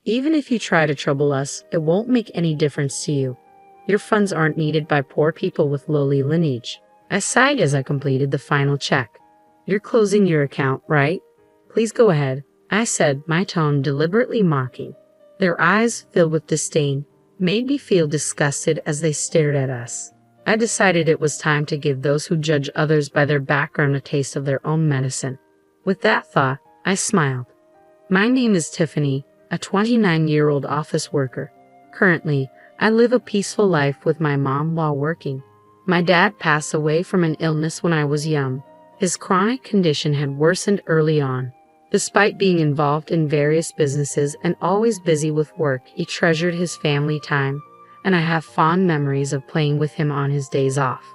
Even if you try to trouble us, it won't make any difference to you. Your funds aren't needed by poor people with lowly lineage. I sighed as I completed the final check. You're closing your account, right? Please go ahead, I said, my tone deliberately mocking. Their eyes, filled with disdain, made me feel disgusted as they stared at us. I decided it was time to give those who judge others by their background a taste of their own medicine. With that thought, I smiled. My name is Tiffany, a 29-year-old office worker. Currently, I live a peaceful life with my mom while working. My dad passed away from an illness when I was young. His chronic condition had worsened early on. Despite being involved in various businesses and always busy with work, he treasured his family time, and I have fond memories of playing with him on his days off.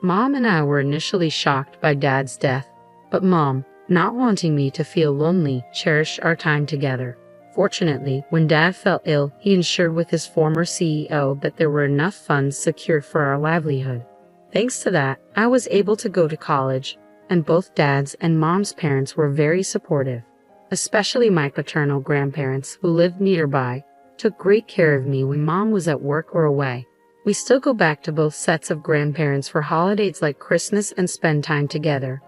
Mom and I were initially shocked by Dad's death, but Mom, not wanting me to feel lonely, cherished our time together. Fortunately, when Dad fell ill, he ensured with his former CEO that there were enough funds secured for our livelihood. Thanks to that, I was able to go to college, and both Dad's and Mom's parents were very supportive. Especially my paternal grandparents, who lived nearby, took great care of me when Mom was at work or away. We still go back to both sets of grandparents for holidays like Christmas and spend time together.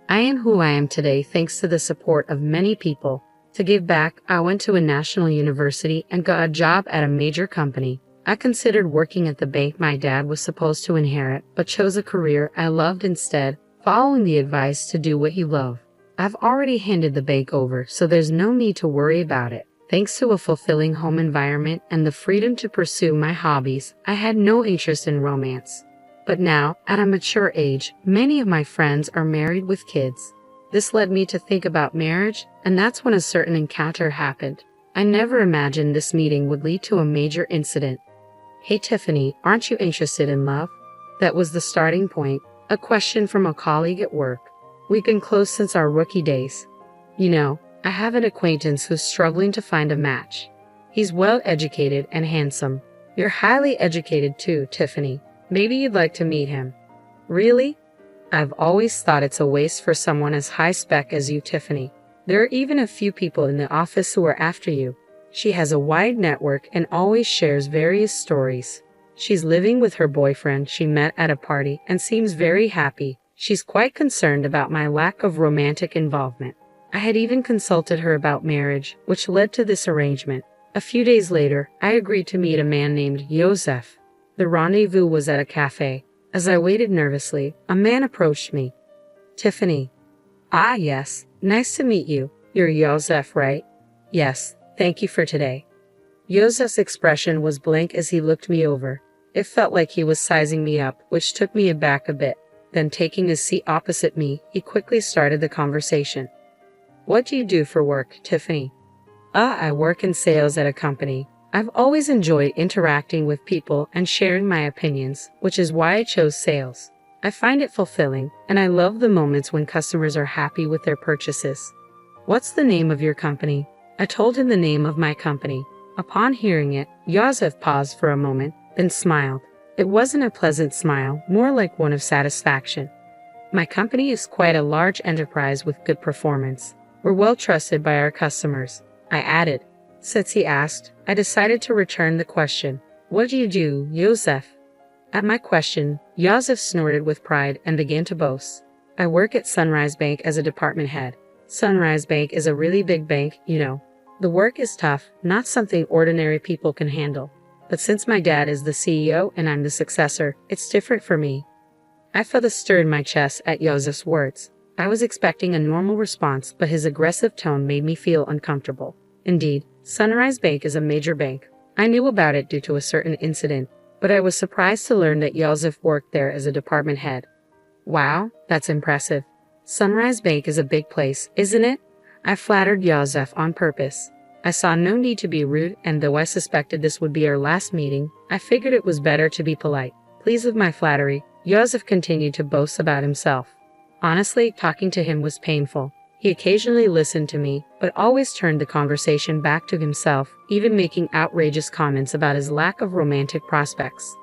I am who I am today thanks to the support of many people. To give back, I went to a national university and got a job at a major company. I considered working at the bank my dad was supposed to inherit, but chose a career I loved instead, following the advice to do what you love. I've already handed the bank over, so there's no need to worry about it. Thanks to a fulfilling home environment and the freedom to pursue my hobbies, I had no interest in romance. But now, at a mature age, many of my friends are married with kids. This led me to think about marriage, and that's when a certain encounter happened. I never imagined this meeting would lead to a major incident. Hey Tiffany, aren't you interested in love? That was the starting point, a question from a colleague at work. We've been close since our rookie days. You know, I have an acquaintance who's struggling to find a match. He's well educated and handsome. You're highly educated too, Tiffany. Maybe you'd like to meet him. Really? I've always thought it's a waste for someone as high spec as you, Tiffany. There are even a few people in the office who are after you. She has a wide network and always shares various stories. She's living with her boyfriend she met at a party and seems very happy. She's quite concerned about my lack of romantic involvement. I had even consulted her about marriage, which led to this arrangement. A few days later, I agreed to meet a man named Joseph. The rendezvous was at a cafe. As I waited nervously, a man approached me. Tiffany. Ah, yes. Nice to meet you. You're Joseph, right? Yes. Thank you for today. Joseph's expression was blank as he looked me over. It felt like he was sizing me up, which took me aback a bit. Then taking his seat opposite me, he quickly started the conversation. What do you do for work, Tiffany? I work in sales at a company. I've always enjoyed interacting with people and sharing my opinions, which is why I chose sales. I find it fulfilling, and I love the moments when customers are happy with their purchases. What's the name of your company? I told him the name of my company. Upon hearing it, Joseph paused for a moment, then smiled. It wasn't a pleasant smile, more like one of satisfaction. My company is quite a large enterprise with good performance. We're well trusted by our customers, I added. Since he asked, I decided to return the question. What do you do, Joseph? At my question, Joseph snorted with pride and began to boast. I work at Sunrise Bank as a department head. Sunrise Bank is a really big bank, you know. The work is tough, not something ordinary people can handle. But since my dad is the CEO and I'm the successor, it's different for me. I felt a stir in my chest at Joseph's words. I was expecting a normal response, but his aggressive tone made me feel uncomfortable. Indeed, Sunrise Bank is a major bank. I knew about it due to a certain incident, but I was surprised to learn that Joseph worked there as a department head. Wow, that's impressive. Sunrise Bank is a big place, isn't it? I flattered Joseph on purpose. I saw no need to be rude, and though I suspected this would be our last meeting, I figured it was better to be polite. Pleased with my flattery, Joseph continued to boast about himself. Honestly, talking to him was painful. He occasionally listened to me, but always turned the conversation back to himself, even making outrageous comments about his lack of romantic prospects.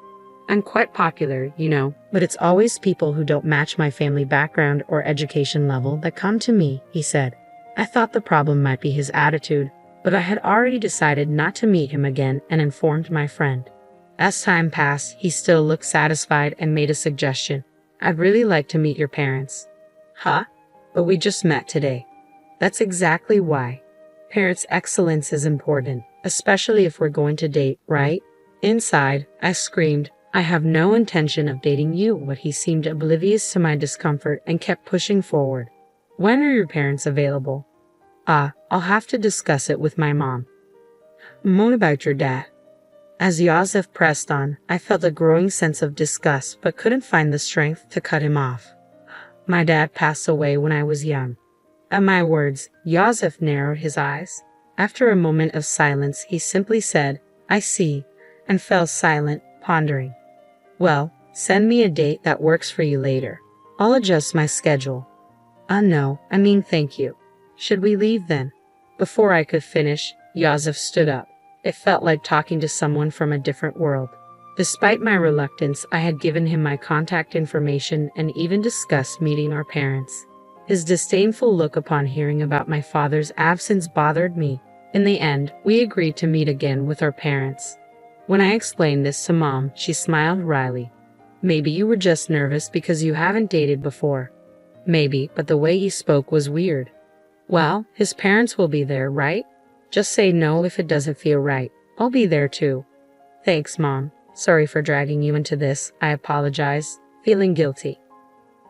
I'm quite popular, you know, but it's always people who don't match my family background or education level that come to me, he said. I thought the problem might be his attitude, but I had already decided not to meet him again and informed my friend. As time passed, he still looked satisfied and made a suggestion. I'd really like to meet your parents. Huh? But we just met today. That's exactly why. Parents' excellence is important, especially if we're going to date, right? Inside, I screamed, I have no intention of dating you, but he seemed oblivious to my discomfort and kept pushing forward. When are your parents available? I'll have to discuss it with my mom. Moan about your dad. As Yosef pressed on, I felt a growing sense of disgust but couldn't find the strength to cut him off. My dad passed away when I was young. At my words, Yosef narrowed his eyes. After a moment of silence, he simply said, I see, and fell silent, pondering. Well, send me a date that works for you later. I'll adjust my schedule. No, thank you. Should we leave then? Before I could finish, Yosef stood up. It felt like talking to someone from a different world. Despite my reluctance, I had given him my contact information and even discussed meeting our parents. His disdainful look upon hearing about my father's absence bothered me. In the end, we agreed to meet again with our parents. When I explained this to Mom, she smiled wryly. Maybe you were just nervous because you haven't dated before. Maybe, but the way he spoke was weird. Well, his parents will be there, right? Just say no if it doesn't feel right. I'll be there too. Thanks, Mom. Sorry for dragging you into this, I apologized, feeling guilty.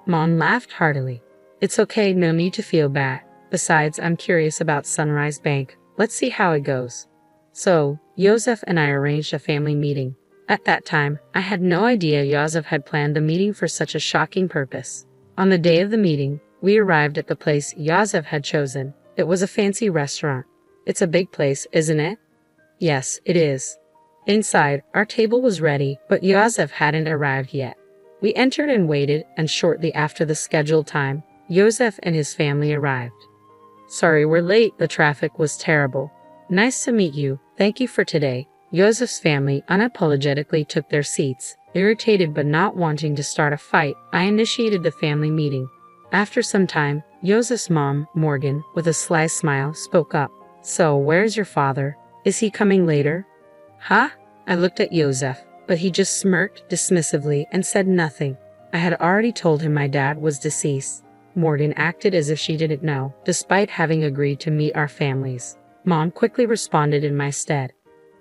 Mom laughed heartily. It's okay, no need to feel bad. Besides, I'm curious about Sunrise Bank. Let's see how it goes. So, Yosef and I arranged a family meeting. At that time, I had no idea Yosef had planned the meeting for such a shocking purpose. On the day of the meeting, we arrived at the place Yosef had chosen. It was a fancy restaurant. It's a big place, isn't it? Yes, it is. Inside, our table was ready, but Yosef hadn't arrived yet. We entered and waited, and shortly after the scheduled time, Yosef and his family arrived. Sorry we're late, the traffic was terrible. Nice to meet you, thank you for today. Yosef's family unapologetically took their seats. Irritated but not wanting to start a fight, I initiated the family meeting. After some time, Yosef's mom, Morgan, with a sly smile, spoke up. So, where's your father? Is he coming later? Huh? I looked at Yosef, but he just smirked dismissively and said nothing. I had already told him my dad was deceased. Morgan acted as if she didn't know, despite having agreed to meet our families. Mom quickly responded in my stead.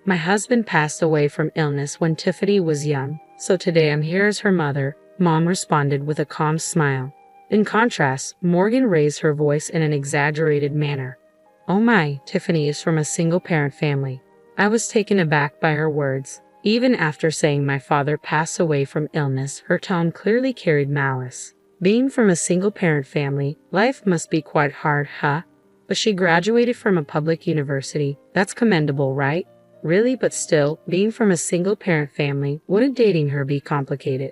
My husband passed away from illness when Tiffany was young, so today I'm here as her mother, Mom responded with a calm smile. In contrast, Morgan raised her voice in an exaggerated manner. Oh my, Tiffany is from a single-parent family. I was taken aback by her words. Even after saying my father passed away from illness, her tone clearly carried malice. Being from a single-parent family, life must be quite hard, huh? But she graduated from a public university. That's commendable, right? Really, but still, being from a single-parent family, wouldn't dating her be complicated?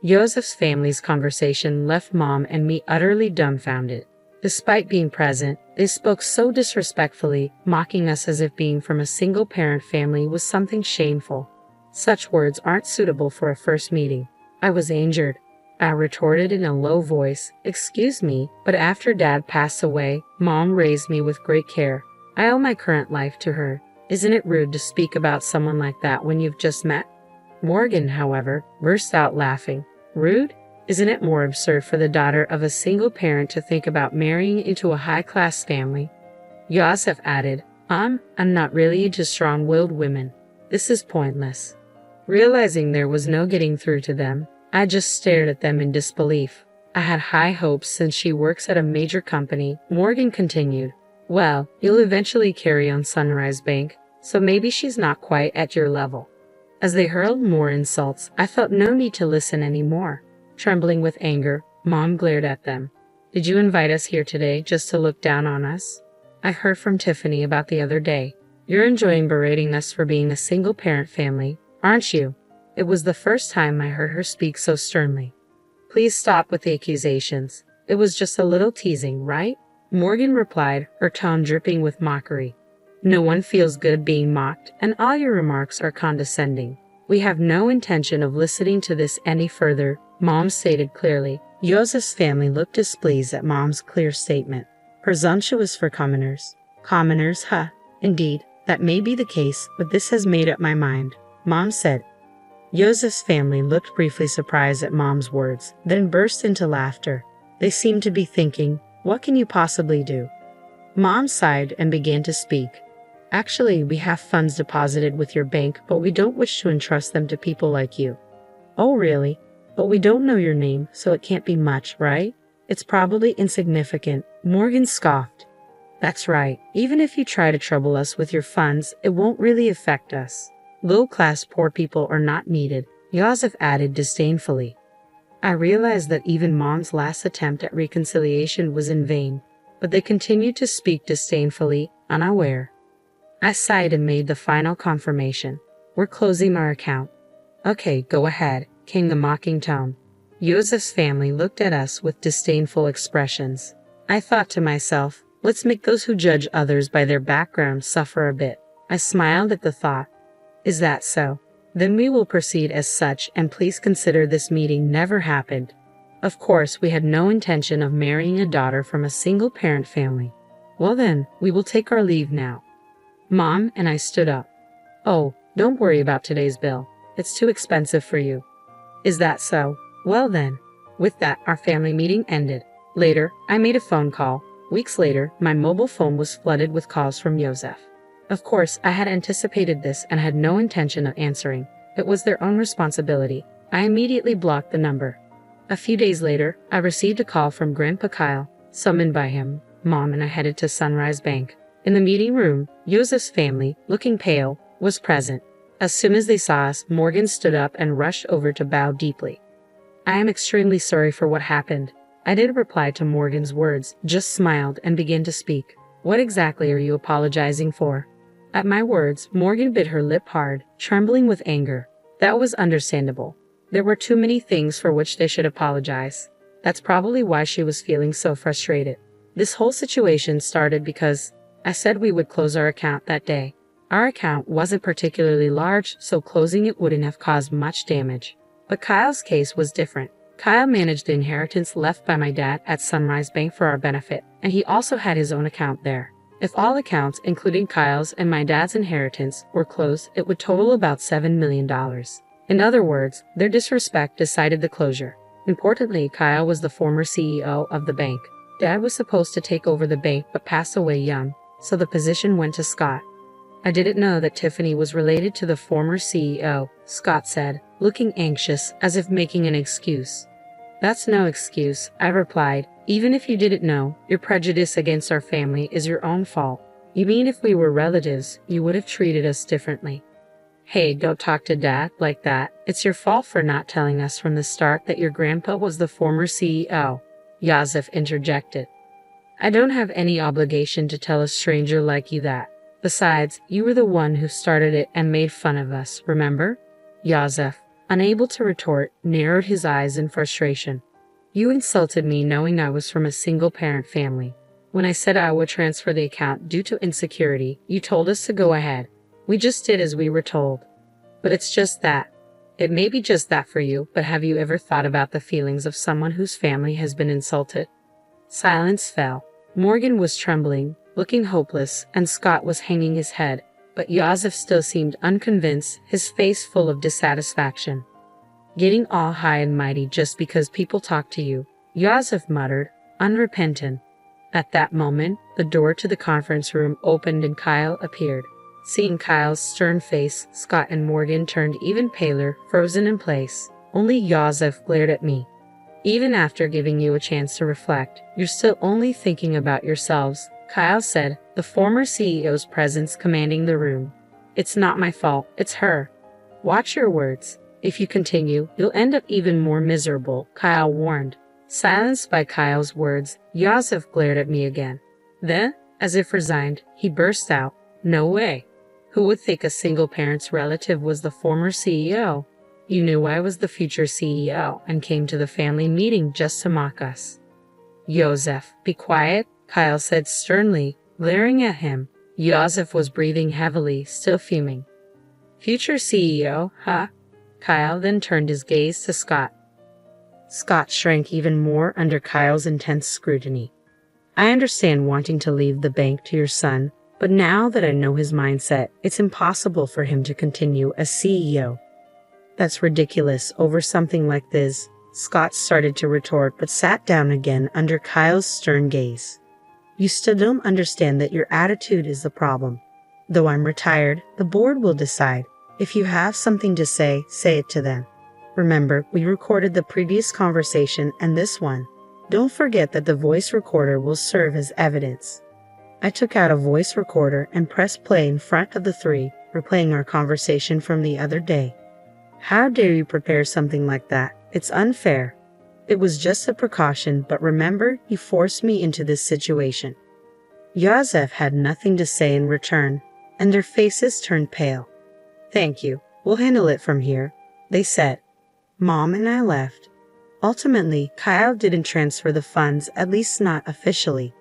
Yosef's family's conversation left Mom and me utterly dumbfounded. Despite being present, they spoke so disrespectfully, mocking us as if being from a single-parent family was something shameful. Such words aren't suitable for a first meeting. I was injured. I retorted in a low voice, Excuse me, but after Dad passed away, Mom raised me with great care. I owe my current life to her. Isn't it rude to speak about someone like that when you've just met? Morgan, however, burst out laughing. Rude? Isn't it more absurd for the daughter of a single parent to think about marrying into a high-class family? Yosef added, I'm not really into strong-willed women. This is pointless. Realizing there was no getting through to them, I just stared at them in disbelief. I had high hopes since she works at a major company, Morgan continued. Well, you'll eventually carry on Sunrise Bank, so maybe she's not quite at your level. As they hurled more insults, I felt no need to listen anymore. Trembling with anger, Mom glared at them. Did you invite us here today just to look down on us? I heard from Tiffany about the other day. You're enjoying berating us for being a single-parent family, aren't you? It was the first time I heard her speak so sternly. Please stop with the accusations. It was just a little teasing, right? Morgan replied, her tone dripping with mockery. No one feels good being mocked, and all your remarks are condescending. We have no intention of listening to this any further, Mom stated clearly. Yosef's family looked displeased at Mom's clear statement. Presumptuous for commoners. Commoners, huh? Indeed, that may be the case, but this has made up my mind, Mom said. Yosef's family looked briefly surprised at Mom's words, then burst into laughter. They seemed to be thinking, what can you possibly do? Mom sighed and began to speak. Actually, we have funds deposited with your bank, but we don't wish to entrust them to people like you. Oh, really? But we don't know your name, so it can't be much, right? It's probably insignificant. Morgan scoffed. That's right. Even if you try to trouble us with your funds, it won't really affect us. Low-class poor people are not needed, Yosef added disdainfully. I realized that even Mom's last attempt at reconciliation was in vain, but they continued to speak disdainfully, unaware. I sighed and made the final confirmation. We're closing our account. Okay, go ahead, came the mocking tone. Yosef's family looked at us with disdainful expressions. I thought to myself, let's make those who judge others by their background suffer a bit. I smiled at the thought. Is that so? Then we will proceed as such, and please consider this meeting never happened. Of course, we had no intention of marrying a daughter from a single-parent family. Well then, we will take our leave now. Mom and I stood up. Oh, don't worry about today's bill. It's too expensive for you. Is that so? Well then. With that, our family meeting ended. Later, I made a phone call. Weeks later, my mobile phone was flooded with calls from Yosef. Of course, I had anticipated this and had no intention of answering. It was their own responsibility. I immediately blocked the number. A few days later, I received a call from Grandpa Kyle. Summoned by him, Mom and I headed to Sunrise Bank. In the meeting room, Yosef's family, looking pale, was present. As soon as they saw us, Morgan stood up and rushed over to bow deeply. I am extremely sorry for what happened. I didn't reply to Morgan's words, just smiled and began to speak. What exactly are you apologizing for? At my words, Morgan bit her lip hard, trembling with anger. That was understandable. There were too many things for which they should apologize. That's probably why she was feeling so frustrated. This whole situation started because I said we would close our account that day. Our account wasn't particularly large, so closing it wouldn't have caused much damage. But Kyle's case was different. Kyle managed the inheritance left by my dad at Sunrise Bank for our benefit, and he also had his own account there. If all accounts, including Kyle's and my dad's inheritance, were closed, it would total about $7 million. In other words, their disrespect decided the closure. Importantly, Kyle was the former CEO of the bank. Dad was supposed to take over the bank but passed away young, so the position went to Scott. I didn't know that Tiffany was related to the former CEO, Scott said, looking anxious, as if making an excuse. That's no excuse, I replied. Even if you didn't know, your prejudice against our family is your own fault. You mean if we were relatives, you would have treated us differently? Hey, don't talk to Dad like that. It's your fault for not telling us from the start that your grandpa was the former CEO, Yosef interjected. I don't have any obligation to tell a stranger like you that. Besides, you were the one who started it and made fun of us, remember? Yosef, unable to retort, narrowed his eyes in frustration. You insulted me knowing I was from a single-parent family. When I said I would transfer the account due to insecurity, you told us to go ahead. We just did as we were told. But it's just that. It may be just that for you, but have you ever thought about the feelings of someone whose family has been insulted? Silence fell. Morgan was trembling, looking hopeless, and Scott was hanging his head, but Yosef still seemed unconvinced, his face full of dissatisfaction. Getting all high and mighty just because people talk to you, Yosef muttered, unrepentant. At that moment, the door to the conference room opened and Kyle appeared. Seeing Kyle's stern face, Scott and Morgan turned even paler, frozen in place. Only Yosef glared at me. Even after giving you a chance to reflect, you're still only thinking about yourselves, Kyle said, the former CEO's presence commanding the room. It's not my fault, it's her. Watch your words. If you continue, you'll end up even more miserable, Kyle warned. Silenced by Kyle's words, Yosef glared at me again. Then, as if resigned, he burst out, No way. Who would think a single parent's relative was the former CEO? You knew I was the future CEO and came to the family meeting just to mock us. Yosef, be quiet, Kyle said sternly, glaring at him. Yosef was breathing heavily, still fuming. Future CEO, huh? Kyle then turned his gaze to Scott. Scott shrank even more under Kyle's intense scrutiny. I understand wanting to leave the bank to your son, But now that I know his mindset, it's impossible for him to continue as CEO. That's ridiculous over something like this, Scott started to retort but sat down again under Kyle's stern gaze. You still don't understand that your attitude is the problem. Though I'm retired, the board will decide. If you have something to say it to them. Remember, we recorded the previous conversation and this one. Don't forget that the voice recorder will serve as evidence. I took out a voice recorder and pressed play in front of the three, replaying our conversation from the other day. How dare you prepare something like that? It's unfair. It was just a precaution, but remember, you forced me into this situation. Yosef had nothing to say in return, and their faces turned pale. Thank you. We'll handle it from here, they said. Mom and I left. Ultimately, Kyle didn't transfer the funds, at least not officially.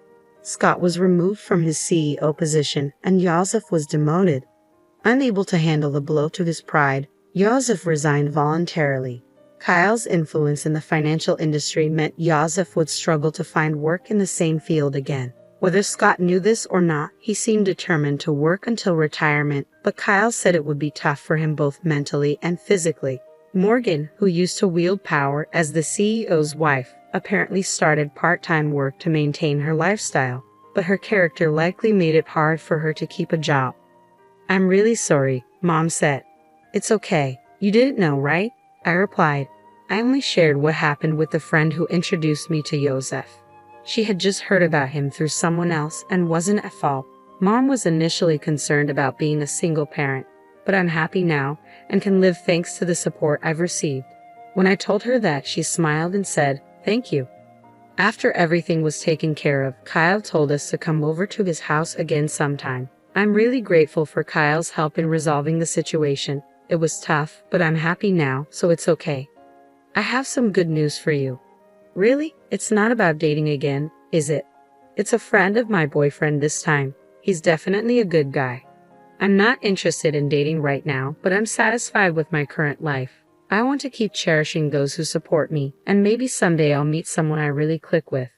Scott was removed from his CEO position, and Yosef was demoted. Unable to handle the blow to his pride, Yosef resigned voluntarily. Kyle's influence in the financial industry meant Yosef would struggle to find work in the same field again. Whether Scott knew this or not, he seemed determined to work until retirement, but Kyle said it would be tough for him both mentally and physically. Morgan, who used to wield power as the CEO's wife, apparently started part-time work to maintain her lifestyle, but her character likely made it hard for her to keep a job. I'm really sorry, Mom said. It's okay. You didn't know, right? I replied. I only shared what happened with the friend who introduced me to Yosef. She had just heard about him through someone else and wasn't at fault. Mom was initially concerned about being a single parent, but I'm happy now and can live thanks to the support I've received. When I told her that, she smiled and said, thank you. After everything was taken care of, Kyle told us to come over to his house again sometime. I'm really grateful for Kyle's help in resolving the situation. It was tough, but I'm happy now, so it's okay. I have some good news for you. Really? It's not about dating again, is it? It's a friend of my boyfriend this time. He's definitely a good guy. I'm not interested in dating right now, but I'm satisfied with my current life. I want to keep cherishing those who support me, and maybe someday I'll meet someone I really click with.